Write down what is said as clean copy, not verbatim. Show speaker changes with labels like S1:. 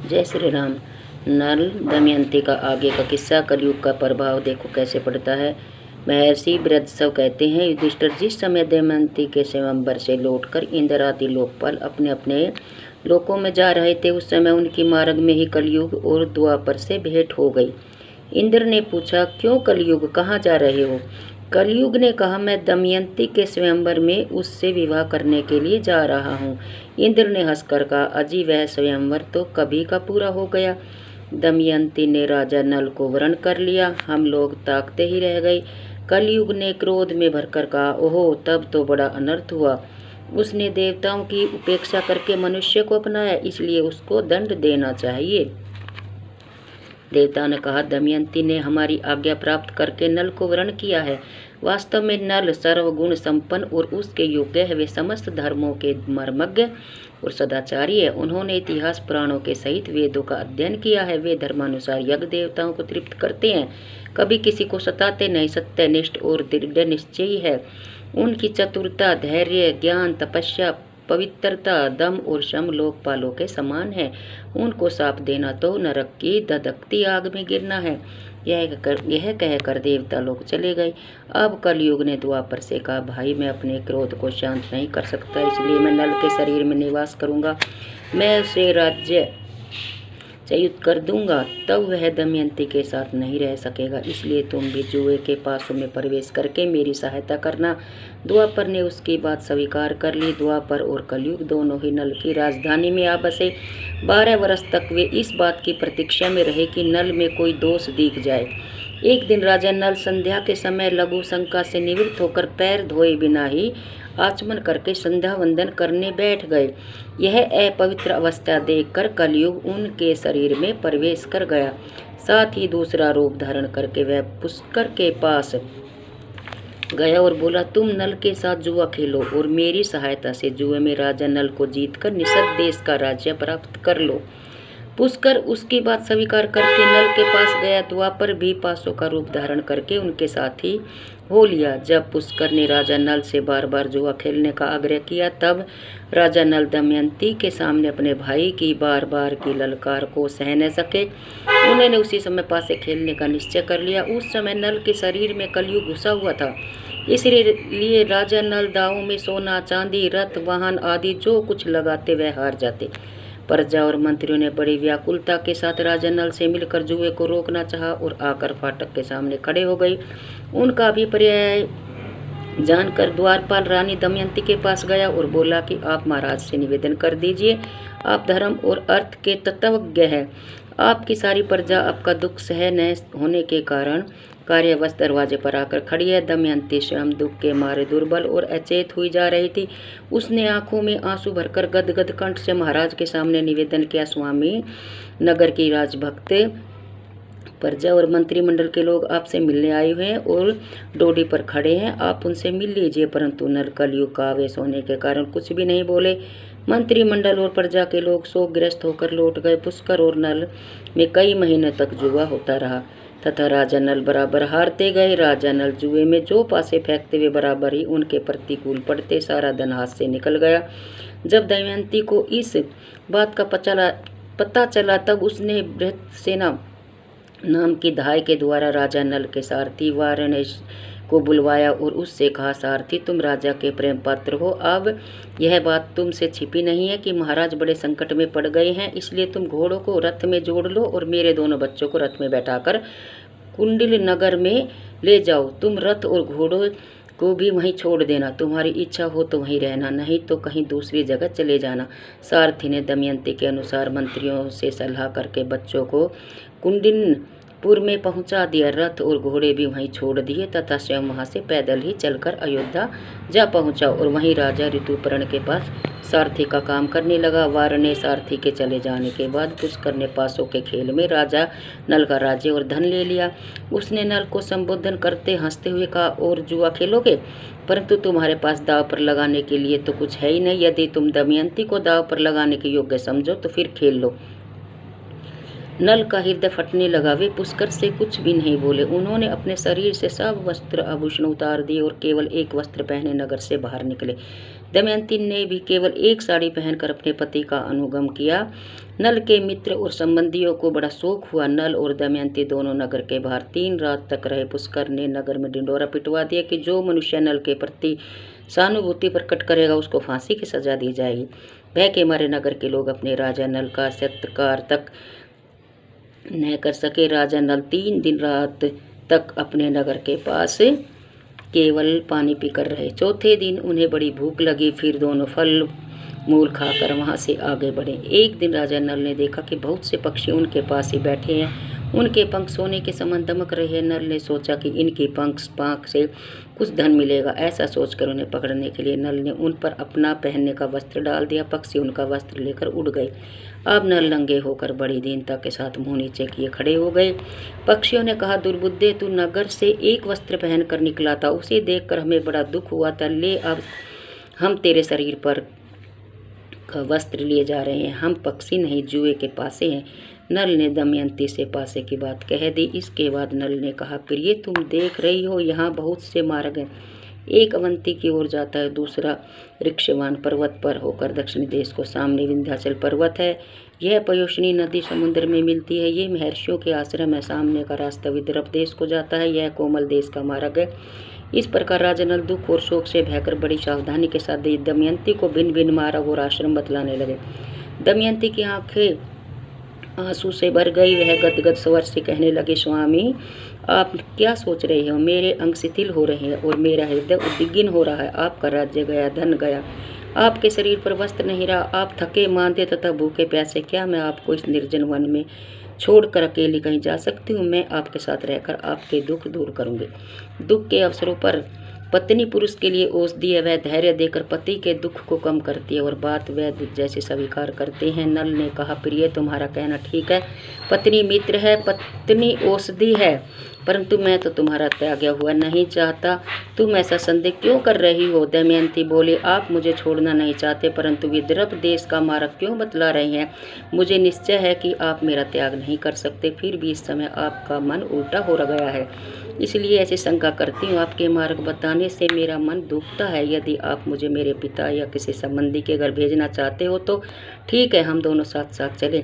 S1: जय श्री राम। नल दमयंती का आगे का किस्सा। कलयुग का प्रभाव देखो कैसे पड़ता है। महर्षि ब्रह्मदेव कहते हैं, युधिष्ठिर जिस समय दमयंती के स्वयंवर से लौटकर इंद्र आदि लोकपाल अपने अपने लोकों में जा रहे थे, उस समय उनकी मार्ग में ही कलयुग और द्वापर से भेंट हो गई। इंद्र ने पूछा, क्यों कलयुग, कहाँ जा रहे हो? कलयुग ने कहा, मैं दमयंती के स्वयंवर में उससे विवाह करने के लिए जा रहा हूँ। इंद्र ने हंसकर कहा, अजी वह स्वयंवर तो कभी का पूरा हो गया। दमयंती ने राजा नल को वरण कर लिया। हम लोग ताकते ही रह गए। कलयुग ने क्रोध में भरकर कहा, ओहो तब तो बड़ा अनर्थ हुआ। उसने देवताओं की उपेक्षा करके मनुष्य को अपनाया, इसलिए उसको दंड देना चाहिए। देवता ने कहा, दमयंती ने हमारी आज्ञा प्राप्त करके नल को वरण किया है। वास्तव में नल सर्वगुण संपन्न और उसके योग्य है। वे समस्त धर्मों के मर्मज्ञ और सदाचारी है। उन्होंने इतिहास पुराणों के सहित वेदों का अध्ययन किया है। वे धर्मानुसार यज्ञ देवताओं को तृप्त करते हैं, कभी किसी को सताते नहीं। सत्यनिष्ठ और दृढ़ निश्चयी है। उनकी चतुरता, धैर्य, ज्ञान, तपस्या, पवित्रता, दम और शम लोकपालों के समान है। उनको साप देना तो नरक की धधकती आग में गिरना है। यह कहकर देवता लोग चले गए। अब कलयुग ने द्वापर से कहा, भाई मैं अपने क्रोध को शांत नहीं कर सकता, इसलिए मैं नल के शरीर में निवास करूंगा। मैं उसे राज्य च्युत कर दूंगा, तब वह दमयंती के साथ नहीं रह सकेगा। इसलिए तुम भी जुए के पासों में प्रवेश करके मेरी सहायता करना। द्वापर ने उसकी बात स्वीकार कर ली। द्वापर और कलयुग दोनों ही नल की राजधानी में आ बसे। 12 वर्ष तक वे इस बात की प्रतीक्षा में रहे कि नल में कोई दोष दिख जाए। एक दिन राजा नल संध्या के समय लघु शंका से निवृत्त होकर पैर धोए बिना ही आचमन करके संध्या वंदन करने बैठ गए। यह अपवित्र अवस्था देखकर कलयुग उनके शरीर में प्रवेश कर गया। साथ ही दूसरा रूप धारण करके वह पुष्कर के पास गया और बोला, तुम नल के साथ जुआ खेलो और मेरी सहायता से जुए में राजा नल को जीतकर निषद देश का राज्य प्राप्त कर लो। पुष्कर उसकी बात स्वीकार करके नल के पास गया। द्वापर भी पासों का रूप धारण करके उनके साथ ही हो लिया। जब पुष्कर ने राजा नल से बार बार जुआ खेलने का आग्रह किया, तब राजा नल दमयंती के सामने अपने भाई की बार बार की ललकार को सह न सके। उन्होंने उसी समय पासे खेलने का निश्चय कर लिया। उस समय नल के शरीर में कलयुग घुसा हुआ था, इसलिए राजा नल दावों में सोना, चांदी, रथ, वाहन आदि जो कुछ लगाते वह हार जाते। प्रजा और मंत्रियों ने बड़ी व्याकुलता के साथ राजा नल से मिलकर जुए को रोकना चाहा और आकर फाटक के सामने खड़े हो गए। उनका अभिप्राय जानकर द्वारपाल रानी दमयंती के पास गया और बोला कि आप महाराज से निवेदन कर दीजिए, आप धर्म और अर्थ के तत्वज्ञ हैं। आपकी सारी प्रजा आपका दुख सह न होने के कारण कार्यवश दरवाजे पर आकर खड़ी है। दमयंती स्वयं दुख के मारे दुर्बल और अचेत हुई जा रही थी। उसने आंखों में आंसू भरकर गदगद कंठ से महाराज के सामने निवेदन किया, स्वामी, नगर की राजभक्त प्रजा और मंत्रिमंडल के लोग आपसे मिलने आए हुए हैं और डोडी पर खड़े हैं, आप उनसे मिल लीजिए। परंतु नल कलयुग का आवेश होने के कारण कुछ भी नहीं बोले। मंत्रिमंडल और प्रजा के लोग शोकग्रस्त होकर लौट गए। पुष्कर और नल में कई महीने तक जुआ होता रहा तथा राजा नल बराबर हारते गए। राजा नल जुए में जो पासे फेंकते हुए बराबर ही उनके प्रतिकूल पड़ते। सारा धन हाथ से निकल गया। जब दमयंती को इस बात का पता चला, तब उसने बृहत्सेना नाम की धाय के द्वारा राजा नल के सारथी वारणेश को बुलवाया और उससे कहा, सारथी, तुम राजा के प्रेम पात्र हो। अब यह बात तुमसे छिपी नहीं है कि महाराज बड़े संकट में पड़ गए हैं, इसलिए तुम घोड़ों को रथ में जोड़ लो और मेरे दोनों बच्चों को रथ में बैठाकर कुंडिल नगर में ले जाओ। तुम रथ और घोड़ों को भी वहीं छोड़ देना। तुम्हारी इच्छा हो तो वहीं रहना, नहीं तो कहीं दूसरी जगह चले जाना। सारथी ने दमयंती के अनुसार मंत्रियों से सलाह करके बच्चों को कुंडिनपुर में पहुंचा दिया। रथ और घोड़े भी वहीं छोड़ दिए तथा स्वयं वहां से पैदल ही चलकर अयोध्या जा पहुंचा और वहीं राजा ऋतुपर्ण के पास सारथी का काम करने लगा। वारणेय सारथी के चले जाने के बाद पुष्कर ने पासों के खेल में राजा नल का राज्य और धन ले लिया। उसने नल को संबोधन करते हंसते हुए कहा, और जुआ खेलोगे? परंतु तुम्हारे पास दाव पर लगाने के लिए तो कुछ है ही नहीं। यदि तुम दमयंती को दाव पर लगाने के योग्य समझो तो फिर खेल लो। नल का हृदय फटने लगा। वे पुष्कर से कुछ भी नहीं बोले। उन्होंने अपने शरीर से सब वस्त्र आभूषण उतार दिए और केवल एक वस्त्र पहने नगर से बाहर निकले। दमयंती ने भी केवल एक साड़ी पहनकर अपने पति का अनुगम किया। नल के मित्र और संबंधियों को बड़ा शौक हुआ। नल और दमयंती दोनों नगर के बाहर 3 रात तक रहे। पुष्कर ने नगर में ढिंढोरा पिटवा दिया कि जो मनुष्य नल के प्रति सहानुभूति प्रकट करेगा उसको फांसी की सजा दी जाएगी। भय के मारे नगर के लोग अपने राजा नल का सत्कार तक न कर सके। राजा नल 3 दिन रात तक अपने नगर के पास केवल पानी पीकर रहे। चौथे दिन उन्हें बड़ी भूख लगी। फिर दोनों फल मूल खाकर वहां से आगे बढ़े। एक दिन राजा नल ने देखा कि बहुत से पक्षी उनके पास ही बैठे हैं। उनके पंख सोने के समान दमक रहे हैं। नल ने सोचा कि इनकी पाँख से कुछ धन मिलेगा। ऐसा सोचकर उन्हें पकड़ने के लिए नल ने उन पर अपना पहनने का वस्त्र डाल दिया। पक्षी उनका वस्त्र लेकर उड़ गए। अब नल नंगे होकर बड़ी दीनता के साथ मुंह नीचे किए खड़े हो गए। पक्षियों ने कहा, दुर्बुद्धे, तू नगर से एक वस्त्र पहनकर निकला था, उसे देखकर हमें बड़ा दुख हुआ था। ले, अब हम तेरे शरीर पर का वस्त्र लिए जा रहे हैं। हम पक्षी नहीं, जुए के पासे हैं। नल ने दमयंती से पासे की बात कह दी। इसके बाद नल ने कहा, प्रिय, तुम देख रही हो यहाँ बहुत से मार्ग हैं। एक अवंती की ओर जाता है, दूसरा ऋक्षवान पर्वत पर होकर दक्षिणी देश को। सामने विंध्याचल पर्वत है। यह पयोष्णी नदी समुद्र में मिलती है। ये महर्षियों के आश्रम है। सामने का रास्ता विदर्भ देश को जाता है। यह कोमल देश का मार्ग है। इस प्रकार राजा नल दुख और शोक से भयकर बड़ी सावधानी के साथ दमयंती को भिन्न भिन्न मार्ग और आश्रम बतलाने लगे। दमयंती की आंखें आंसू से भर गई। वह गदगद स्वर से कहने लगी, स्वामी, आप क्या सोच रहे हो? मेरे अंग शिथिल हो रहे हैं और मेरा हृदय उद्विग्न हो रहा है। आपका राज्य गया, धन गया, आपके शरीर पर वस्त्र नहीं रहा। आप थके मांदे तथा भूखे प्यासे। क्या मैं आपको इस निर्जन वन में छोड़कर अकेली कहीं जा सकती हूँ? मैं आपके साथ रहकर आपके दुख दूर करूँगी। दुख के अवसरों पर पत्नी पुरुष के लिए औषधि है। वह धैर्य देकर पति के दुख को कम करती है और बात वैद्य जैसे स्वीकार करते हैं। नल ने कहा, प्रिय, तुम्हारा कहना ठीक है। पत्नी मित्र है, पत्नी औषधि है, परंतु मैं तो तुम्हारा त्यागा हुआ नहीं चाहता। तुम ऐसा संदेह क्यों कर रही हो? दमयंती बोले, आप मुझे छोड़ना नहीं चाहते, परंतु विदर्भ देश का मार्ग क्यों बतला रहे हैं? मुझे निश्चय है कि आप मेरा त्याग नहीं कर सकते। फिर भी इस समय आपका मन उल्टा हो गया है, इसलिए ऐसी शंका करती हूँ। आपके मार्ग बताने से मेरा मन दुखता है। यदि आप मुझे मेरे पिता या किसी संबंधी के घर भेजना चाहते हो तो ठीक है, हम दोनों साथ साथ चलें।